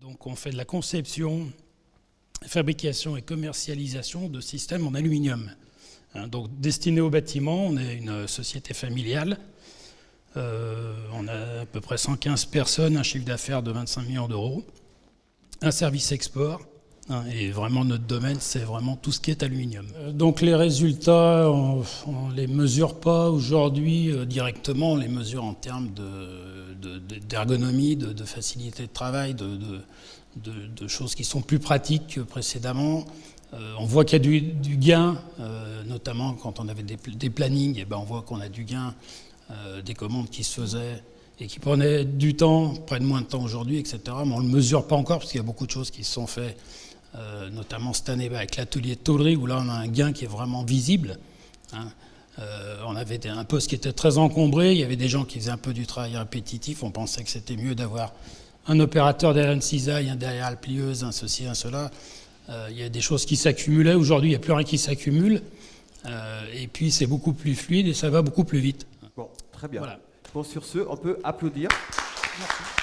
Donc on fait de la conception, fabrication et commercialisation de systèmes en aluminium. Donc destiné au bâtiment, on est une société familiale. On a à peu près 115 personnes, un chiffre d'affaires de 25 millions d'euros, un service export. Et vraiment, notre domaine, c'est vraiment tout ce qui est aluminium. Donc les résultats, on ne les mesure pas aujourd'hui directement, on les mesure en termes d'ergonomie, de facilité de travail, de choses qui sont plus pratiques que précédemment. On voit qu'il y a du gain, notamment quand on avait des plannings, et ben on voit qu'on a du gain, des commandes qui se faisaient et qui prenaient du temps, prennent moins de temps aujourd'hui, etc. Mais on ne le mesure pas encore parce qu'il y a beaucoup de choses qui se sont faites. Notamment cette année avec l'atelier de tôlerie où là on a un gain qui est vraiment visible. On avait un poste qui était très encombré, il y avait des gens qui faisaient un peu du travail répétitif, on pensait que c'était mieux d'avoir un opérateur derrière une cisaille, un derrière la plieuse, un ceci, un cela. Il y a des choses qui s'accumulaient, aujourd'hui il n'y a plus rien qui s'accumule, et puis c'est beaucoup plus fluide et ça va beaucoup plus vite. Bon, très bien. Voilà. Bon, sur ce, on peut applaudir. Merci.